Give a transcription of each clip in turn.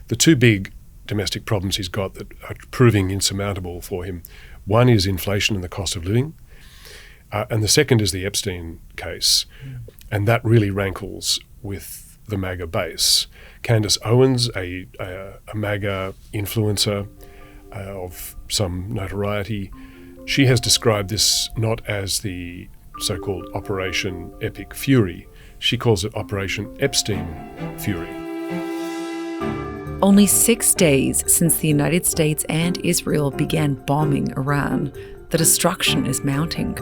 the two big domestic problems he's got that are proving insurmountable for him, one is inflation and the cost of living, and the second is the Epstein case. And that really rankles with the MAGA base. Candace Owens, a MAGA influencer of some notoriety, she has described this not as the so-called Operation Epic Fury. She calls it Operation Epstein Fury. Only 6 days since the United States and Israel began bombing Iran, the destruction is mounting.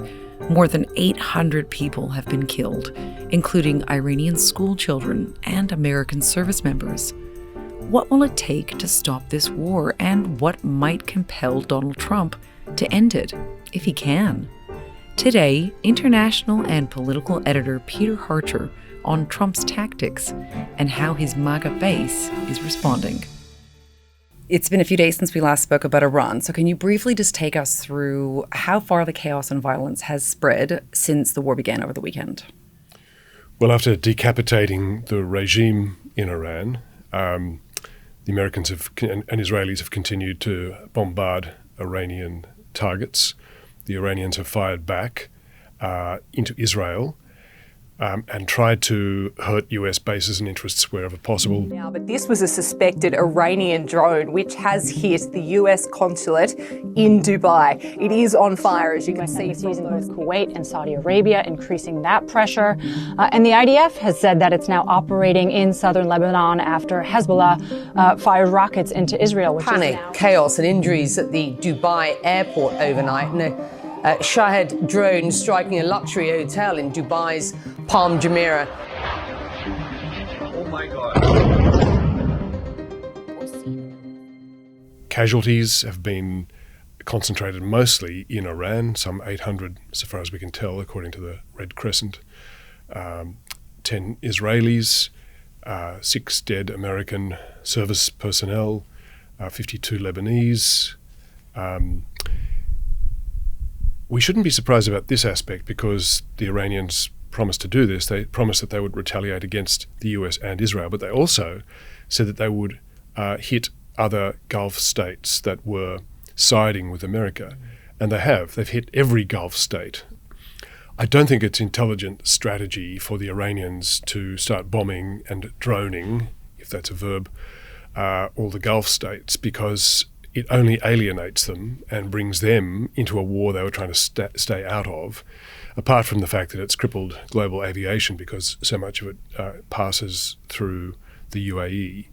More than 800 people have been killed, including Iranian schoolchildren and American service members. What will it take to stop this war, and what might compel Donald Trump to end it, if he can? Today, international and political editor Peter Hartcher on Trump's tactics and how his MAGA base is responding. It's been a few days since we last spoke about Iran, so can you briefly just take us through how far the chaos and violence has spread since the war began over the weekend? Well, after decapitating the regime in Iran, the Americans and Israelis have continued to bombard Iranian targets. The Iranians have fired back into Israel and tried to hurt US bases and interests wherever possible. Now, but this was a suspected Iranian drone which has hit the US consulate in Dubai. It is on fire, as you can see. It's using both Kuwait and Saudi Arabia, increasing that pressure. And the IDF has said that it's now operating in southern Lebanon after Hezbollah fired rockets into Israel. Panic, chaos and injuries at the Dubai airport overnight. Shahed drone striking a luxury hotel in Dubai's Palm Jumeirah. Oh my God. Casualties have been concentrated mostly in Iran, some 800 so far as we can tell, according to the Red Crescent. 10 Israelis, 6 dead American service personnel, 52 Lebanese. We shouldn't be surprised about this aspect because the Iranians promised to do this. They promised that they would retaliate against the US and Israel, but they also said that they would hit other Gulf states that were siding with America. And they have. They've hit every Gulf state. I don't think it's intelligent strategy for the Iranians to start bombing and droning, if that's a verb, all the Gulf states, because it only alienates them and brings them into a war they were trying to stay out of, apart from the fact that it's crippled global aviation because so much of it passes through the UAE.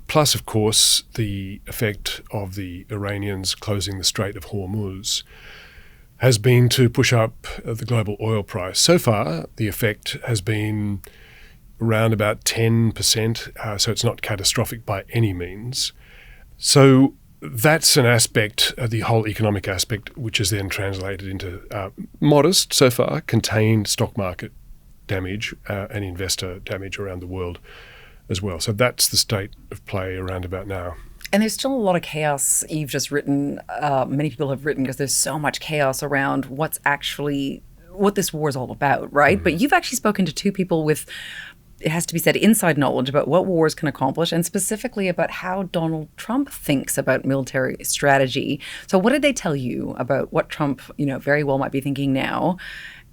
Plus, of course, the effect of the Iranians closing the Strait of Hormuz has been to push up the global oil price. So far, the effect has been around about 10%, so it's not catastrophic by any means. So that's an aspect, the whole economic aspect, which is then translated into modest, so far, contained stock market damage and investor damage around the world as well. So that's the state of play around about now. And there's still a lot of chaos. You've just written, many people have written, because there's so much chaos around what this war is all about, right? Mm-hmm. But you've actually spoken to two people with, it has to be said, inside knowledge about what wars can accomplish, and specifically about how Donald Trump thinks about military strategy. So what did they tell you about what Trump, very well might be thinking now,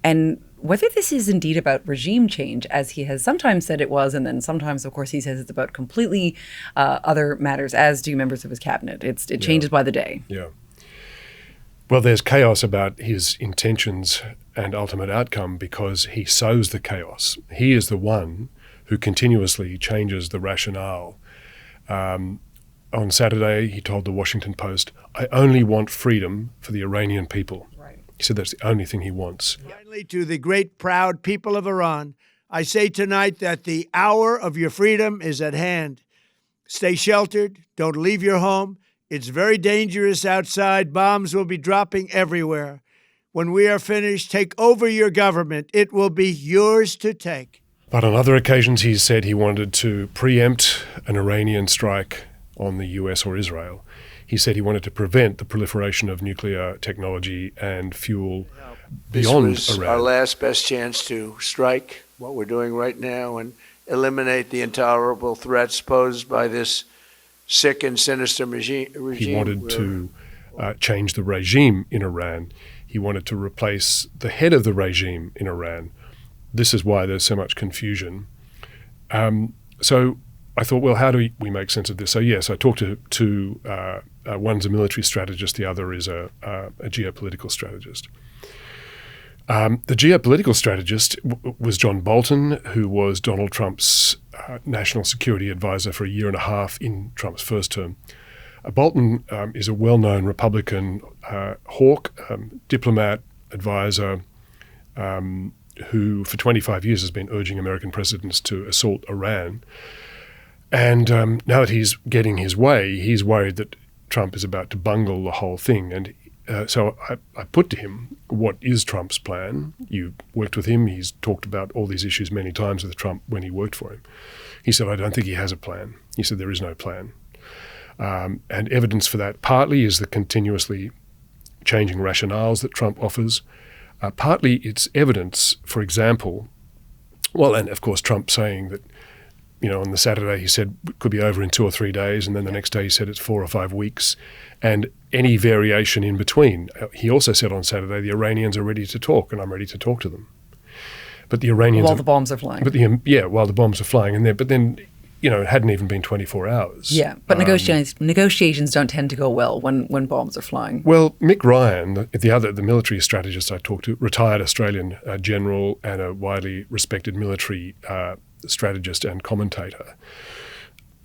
and whether this is indeed about regime change, as he has sometimes said it was, and then sometimes, of course, he says it's about completely other matters, as do members of his cabinet. It changes by the day. Yeah. Well, there's chaos about his intentions and ultimate outcome because he sows the chaos. He is the one who continuously changes the rationale. On Saturday, he told the Washington Post, "I only want freedom for the Iranian people." Right. He said that's the only thing he wants. Finally, to the great, proud people of Iran, I say tonight that the hour of your freedom is at hand. Stay sheltered. Don't leave your home. It's very dangerous outside. Bombs will be dropping everywhere. When we are finished, take over your government. It will be yours to take. But on other occasions, he said he wanted to preempt an Iranian strike on the US or Israel. He said he wanted to prevent the proliferation of nuclear technology and fuel beyond This was Iran. our last best chance to strike what we're doing right now, and eliminate the intolerable threats posed by this sick and sinister regime. He wanted to change the regime in Iran. He wanted to replace the head of the regime in Iran. This is why there's so much confusion. So I thought, well, how do we make sense of this? So yes, I talked to one's a military strategist, the other is a geopolitical strategist. The geopolitical strategist was John Bolton, who was Donald Trump's national security advisor for a year and a half in Trump's first term. Bolton is a well-known Republican hawk, diplomat, advisor, who for 25 years has been urging American presidents to assault Iran. And now that he's getting his way, he's worried that Trump is about to bungle the whole thing. And so I put to him, what is Trump's plan? You worked with him. He's talked about all these issues many times with Trump when he worked for him. He said, I don't think he has a plan. He said, there is no plan. And evidence for that partly is the continuously changing rationales that Trump offers. Partly it's evidence, for example, well, and of course Trump saying that, on the Saturday he said it could be over in 2 or 3 days, and then the next day he said it's 4 or 5 weeks, and any variation in between. He also said on Saturday the Iranians are ready to talk, and I'm ready to talk to them. But the Iranians while the bombs are flying. While the bombs are flying, and but then it hadn't even been 24 hours. Yeah, but negotiations don't tend to go well when bombs are flying. Well, Mick Ryan, the military strategist I talked to, retired Australian general and a widely respected military strategist and commentator,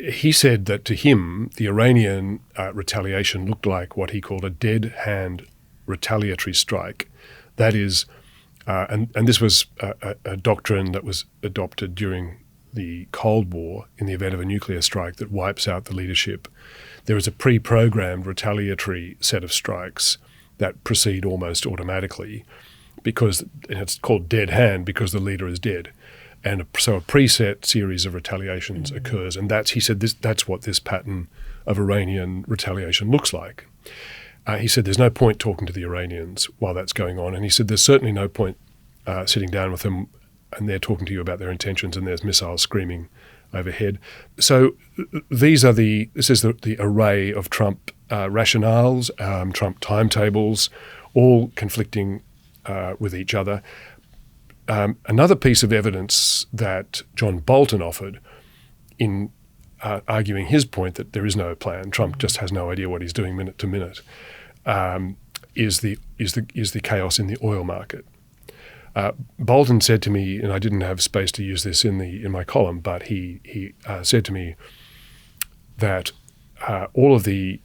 he said that to him, the Iranian retaliation looked like what he called a dead hand retaliatory strike. That is, and this was a doctrine that was adopted during the Cold War in the event of a nuclear strike that wipes out the leadership. There is a pre-programmed retaliatory set of strikes that proceed almost automatically and it's called dead hand because the leader is dead. And so a preset series of retaliations occurs. And he said that's what this pattern of Iranian retaliation looks like. He said there's no point talking to the Iranians while that's going on. And he said there's certainly no point sitting down with them and they're talking to you about their intentions and there's missiles screaming overhead. So this is the array of Trump rationales, Trump timetables, all conflicting with each other. Another piece of evidence that John Bolton offered in arguing his point that there is no plan, Trump just has no idea what he's doing minute to minute, is the chaos in the oil market. Bolton said to me, and I didn't have space to use this in my column, but he said to me that all of the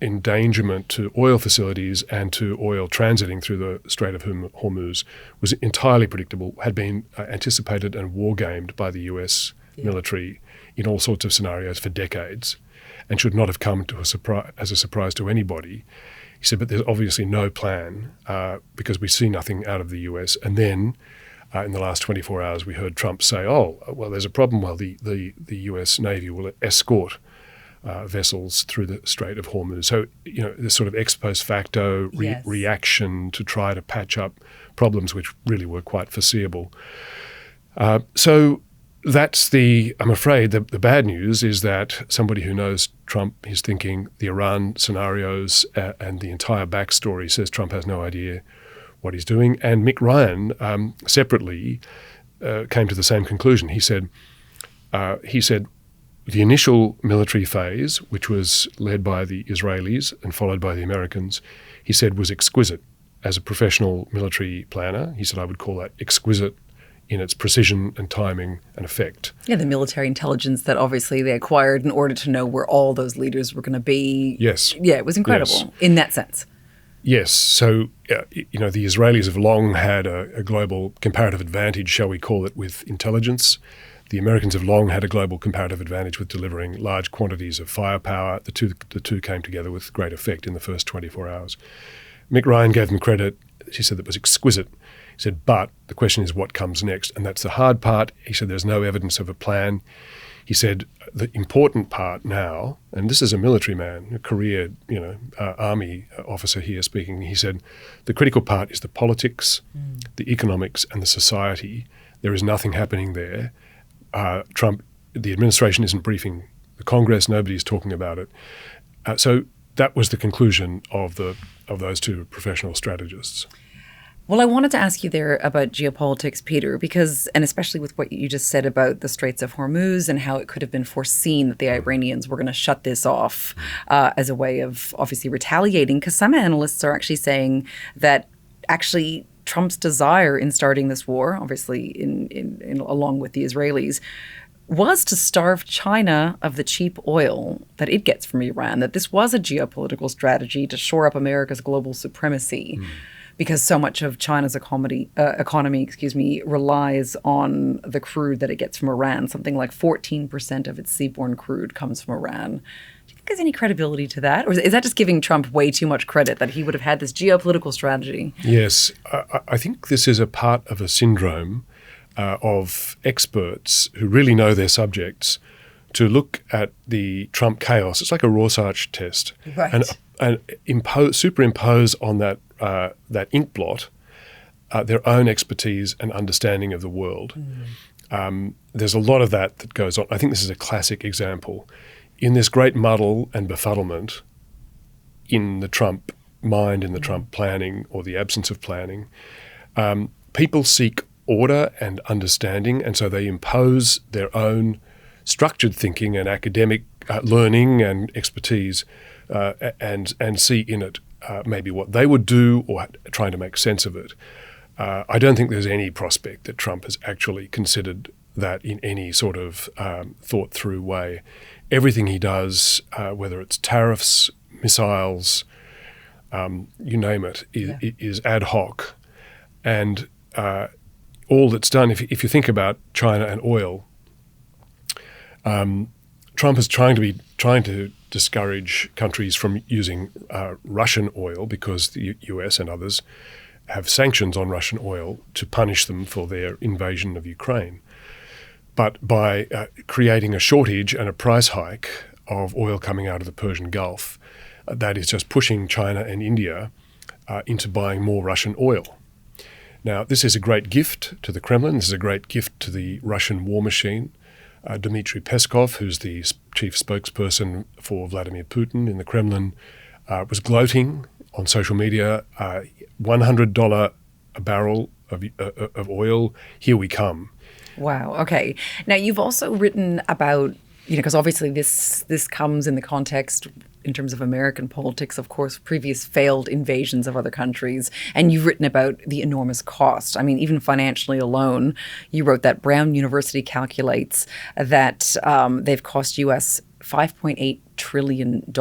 endangerment to oil facilities and to oil transiting through the Strait of Hormuz was entirely predictable, had been anticipated and war-gamed by the US military in all sorts of scenarios for decades, and should not have come as a surprise to anybody. He said, but there's obviously no plan because we see nothing out of the US. And then in the last 24 hours, we heard Trump say, oh, well, there's a problem. Well, the US Navy will escort vessels through the Strait of Hormuz. So, this sort of ex post facto reaction to try to patch up problems which really were quite foreseeable. So that's I'm afraid, the bad news is that somebody who knows Trump is thinking the Iran scenarios and the entire backstory says Trump has no idea what he's doing. And Mick Ryan separately came to the same conclusion. He said the initial military phase, which was led by the Israelis and followed by the Americans, he said was exquisite. As a professional military planner, he said, I would call that exquisite in its precision and timing and effect. Yeah, the military intelligence that obviously they acquired in order to know where all those leaders were going to be. Yes. Yeah, it was incredible in that sense. Yes. So, the Israelis have long had a global comparative advantage, shall we call it, with intelligence. The Americans have long had a global comparative advantage with delivering large quantities of firepower. The two came together with great effect in the first 24 hours. Mick Ryan gave them credit. She said that was exquisite. He said, but the question is what comes next? And that's the hard part. He said there's no evidence of a plan. He said the important part now, and this is a military man, a career, army officer here speaking, he said the critical part is the politics, the economics and the society. There is nothing happening there. the administration isn't briefing the Congress. Nobody's talking about it. So that was the conclusion of those two professional strategists. Well, I wanted to ask you there about geopolitics, Peter, because, and especially with what you just said about the Straits of Hormuz and how it could have been foreseen that the Iranians were going to shut this off as a way of obviously retaliating, because some analysts are actually saying that actually Trump's desire in starting this war, obviously in along with the Israelis, was to starve China of the cheap oil that it gets from Iran, that this was a geopolitical strategy to shore up America's global supremacy. Because so much of China's economy, relies on the crude that it gets from Iran. Something like 14% of its seaborne crude comes from Iran. Do you think there's any credibility to that? Or is that just giving Trump way too much credit that he would have had this geopolitical strategy? Yes. I think this is a part of a syndrome of experts who really know their subjects to look at the Trump chaos. It's like a Rorschach test. Right. And superimpose on that ink blot their own expertise and understanding of the world. There's a lot of that goes on. I think this is a classic example. In this great muddle and befuddlement in the Trump mind, in the Trump planning or the absence of planning, people seek order and understanding, and so they impose their own structured thinking and academic learning and expertise and see in it maybe what they would do or trying to make sense of it. I don't think there's any prospect that Trump has actually considered that in any sort of thought-through way. Everything he does, whether it's tariffs, missiles, you name it, is ad hoc. And all that's done, if you think about China and oil, Trump is trying to discourage countries from using Russian oil because the US and others have sanctions on Russian oil to punish them for their invasion of Ukraine. But by creating a shortage and a price hike of oil coming out of the Persian Gulf, that is just pushing China and India into buying more Russian oil. Now, this is a great gift to the Kremlin. This is a great gift to the Russian war machine. Dmitry Peskov, who's the chief spokesperson for Vladimir Putin in the Kremlin, was gloating on social media, $100 a barrel of oil, here we come. Wow. Okay. Now, you've also written about, because obviously this comes in the context in terms of American politics, of course, previous failed invasions of other countries. And you've written about the enormous cost. I mean, even financially alone, you wrote that Brown University calculates that they've cost U.S. $5.8 trillion.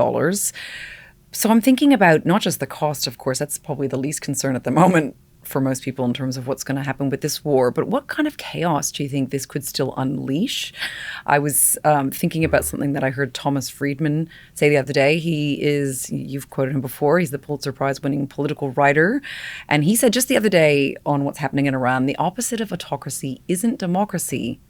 So I'm thinking about not just the cost, of course, that's probably the least concern at the moment for most people in terms of what's going to happen with this war, but what kind of chaos do you think this could still unleash? I was thinking about something that I heard Thomas Friedman say the other day. You've quoted him before, he's the Pulitzer Prize winning political writer, and he said just the other day on what's happening in Iran, the opposite of autocracy isn't democracy,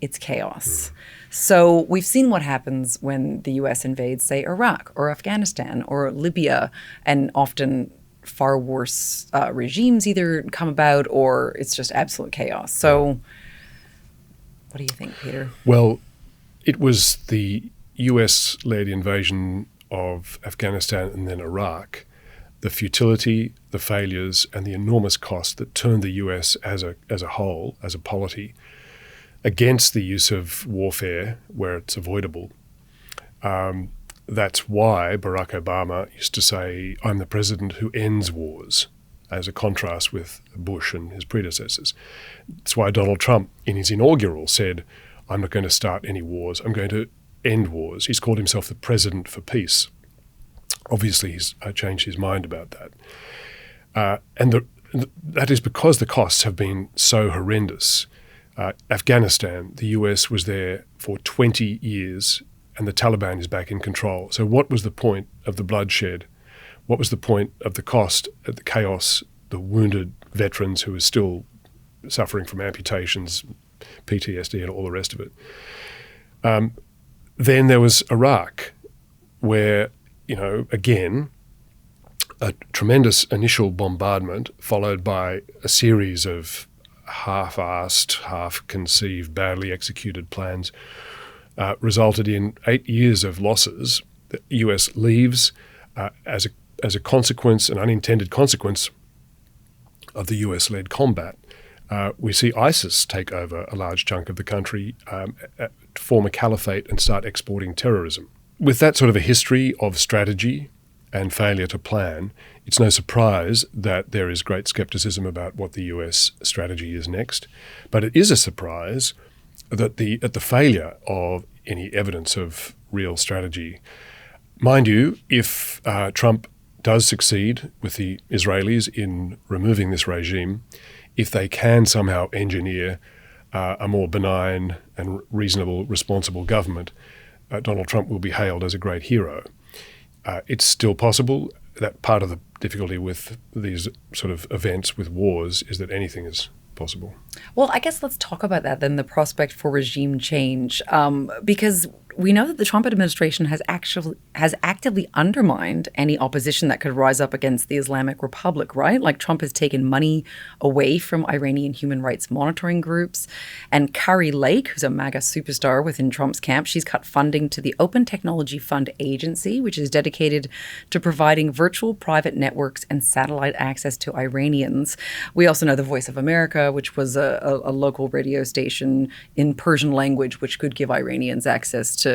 it's chaos. So we've seen what happens when the US invades, say, Iraq or Afghanistan or Libya, and often far worse regimes either come about or it's just absolute chaos. So what do you think, Peter? Well, it was the US-led invasion of Afghanistan and then Iraq, the futility, the failures, and the enormous cost that turned the US as a whole, as a polity, against the use of warfare where it's avoidable. That's why Barack Obama used to say, I'm the president who ends wars, as a contrast with Bush and his predecessors. That's why Donald Trump, in his inaugural, said, I'm not going to start any wars, I'm going to end wars. He's called himself the president for peace. Obviously, he's changed his mind about that. That is because the costs have been so horrendous. Afghanistan, the US was there for 20 years, and the Taliban is back in control. So what was the point of the bloodshed? What was the point of the cost, of the chaos, the wounded veterans who are still suffering from amputations, PTSD and all the rest of it? Then there was Iraq, where, again, a tremendous initial bombardment followed by a series of half-assed, half-conceived, badly executed plans resulted in 8 years of losses. The US leaves as a consequence, an unintended consequence of the US-led combat. We see ISIS take over a large chunk of the country, form a caliphate and start exporting terrorism. With that sort of a history of strategy and failure to plan, it's no surprise that there is great skepticism about what the US strategy is next. But it is a surprise that at the failure of any evidence of real strategy. Mind you, if Trump does succeed with the Israelis in removing this regime, if they can somehow engineer a more benign and reasonable, responsible government, Donald Trump will be hailed as a great hero. It's still possible. That part of the difficulty with these sort of events with wars is that anything is possible. Well, I guess let's talk about that then, the prospect for regime change, because we know that the Trump administration has actively undermined any opposition that could rise up against the Islamic Republic, right? Like Trump has taken money away from Iranian human rights monitoring groups. And Kari Lake, who's a MAGA superstar within Trump's camp, she's cut funding to the Open Technology Fund Agency, which is dedicated to providing virtual private networks and satellite access to Iranians. We also know the Voice of America, which was a local radio station in Persian language, which could give Iranians access to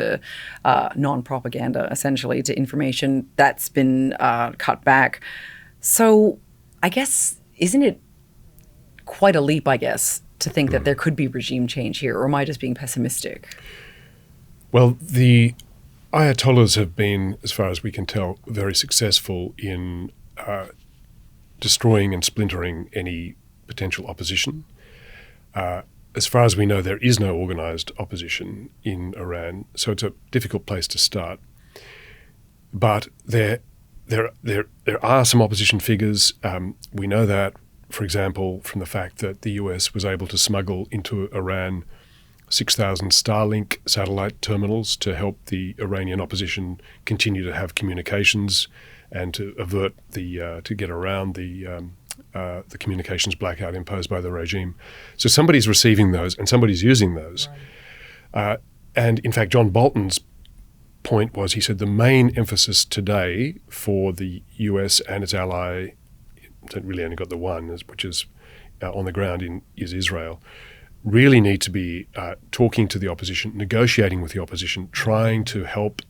non-propaganda, essentially, to information. That's been cut back. So I guess, isn't it quite a leap, I guess, to think that there could be regime change here? Or am I just being pessimistic? Well, the Ayatollahs have been, as far as we can tell, very successful in destroying and splintering any potential opposition. As far as we know, there is no organised opposition in Iran, so it's a difficult place to start. But there are some opposition figures. We know that, for example, from the fact that the US was able to smuggle into Iran 6,000 Starlink satellite terminals to help the Iranian opposition continue to have communications and to avert to get around the communications blackout imposed by the regime. So somebody's receiving those and somebody's using those. Right. And in fact, John Bolton's point was, he said, the main emphasis today for the US and its ally, really only got the one, which is on the ground is Israel, really need to be talking to the opposition, negotiating with the opposition, trying to help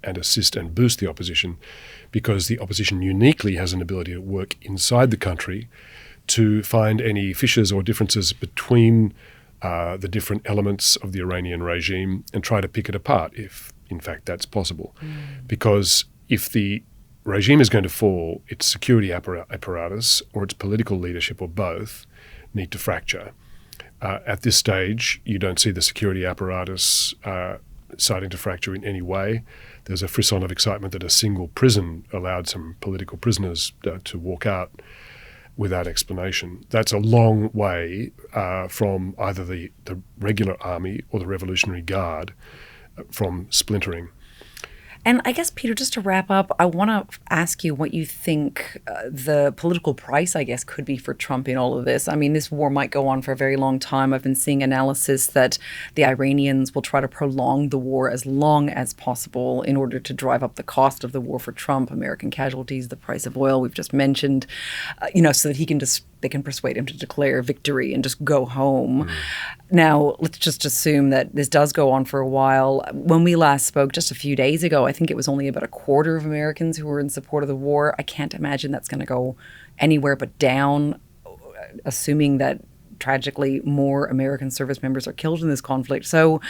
and assist and boost the opposition, because the opposition uniquely has an ability to work inside the country to find any fissures or differences between the different elements of the Iranian regime and try to pick it apart, if in fact that's possible. Because if the regime is going to fall, its security apparatus or its political leadership or both need to fracture. At this stage, you don't see the security apparatus starting to fracture in any way. There's a frisson of excitement that a single prison allowed some political prisoners to walk out without explanation. That's a long way from either the regular army or the Revolutionary Guard from splintering. And I guess, Peter, just to wrap up, I want to ask you what you think the political price, I guess, could be for Trump in all of this. I mean, this war might go on for a very long time. I've been seeing analysis that the Iranians will try to prolong the war as long as possible in order to drive up the cost of the war for Trump, American casualties, the price of oil we've just mentioned, so that they can persuade him to declare victory and just go home. Now, let's just assume that this does go on for a while. When we last spoke just a few days ago, I think it was only about a quarter of Americans who were in support of the war. I can't imagine that's going to go anywhere but down, assuming that tragically more American service members are killed in this conflict. So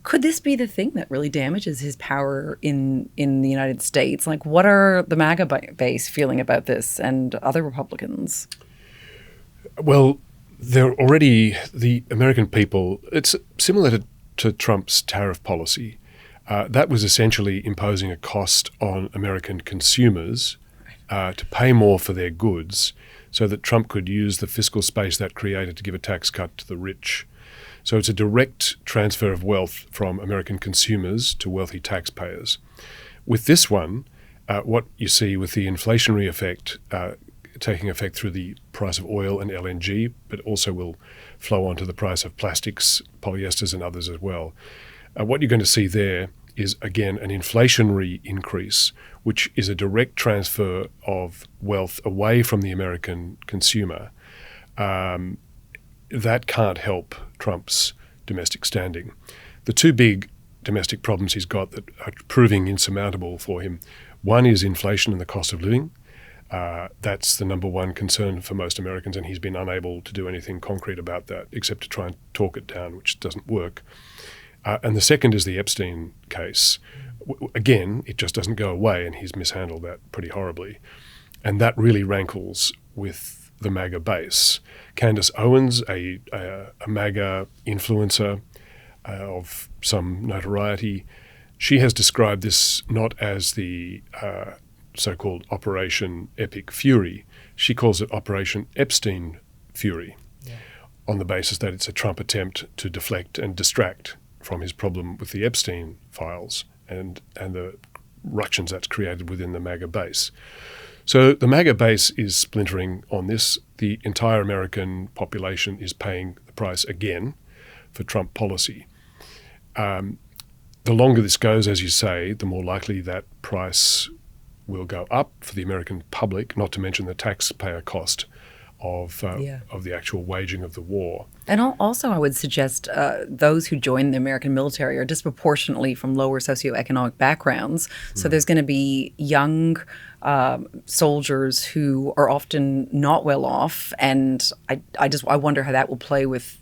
could this be the thing that really damages his power in the United States? Like, what are the MAGA base feeling about this and other Republicans? Well, they're already, the American people, it's similar to Trump's tariff policy. That was essentially imposing a cost on American consumers to pay more for their goods so that Trump could use the fiscal space that created to give a tax cut to the rich. So it's a direct transfer of wealth from American consumers to wealthy taxpayers. With this one, what you see with the inflationary effect taking effect through the price of oil and LNG, but also will flow onto the price of plastics, polyesters and others as well. What you're going to see there is, again, an inflationary increase, which is a direct transfer of wealth away from the American consumer. That can't help Trump's domestic standing. The two big domestic problems he's got that are proving insurmountable for him, one is inflation and the cost of living. That's the number one concern for most Americans, and he's been unable to do anything concrete about that except to try and talk it down, which doesn't work. And the second is the Epstein case. Again, it just doesn't go away, and he's mishandled that pretty horribly. And that really rankles with the MAGA base. Candace Owens, a MAGA influencer of some notoriety, she has described this not as the so-called Operation Epic Fury. She calls it Operation Epstein Fury, on the basis that it's a Trump attempt to deflect and distract from his problem with the Epstein files and the ructions that's created within the MAGA base. So the MAGA base is splintering on this. The entire American population is paying the price again for Trump policy. The longer this goes, as you say, the more likely that price will go up for the American public, not to mention the taxpayer cost of the actual waging of the war. And also, I would suggest those who join the American military are disproportionately from lower socioeconomic backgrounds. So there's going to be young soldiers who are often not well off, and I wonder how that will play with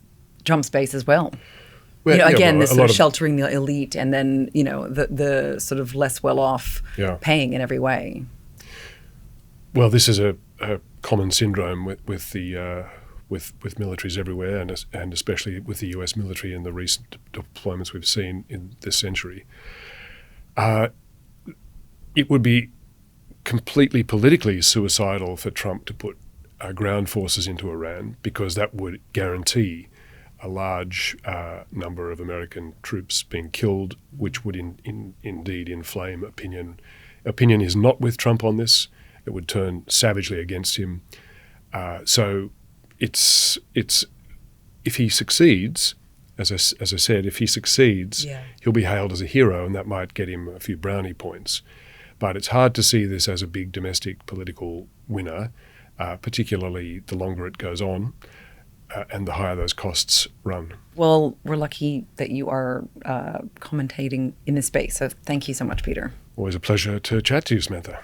Trump's base as well. Well, again, this sort of sheltering the elite, and then the sort of less well off paying in every way. Well, this is a common syndrome with militaries everywhere, and especially with the U.S. military in the recent deployments we've seen in this century. It would be completely politically suicidal for Trump to put ground forces into Iran, because that would guarantee a large number of American troops being killed, which would indeed inflame opinion. Opinion is not with Trump on this. It would turn savagely against him. So it's if he succeeds, as I said, if he succeeds, he'll be hailed as a hero, and that might get him a few brownie points. But it's hard to see this as a big domestic political winner, particularly the longer it goes on and the higher those costs run. Well, we're lucky that you are commentating in this space. So thank you so much, Peter. Always a pleasure to chat to you, Samantha.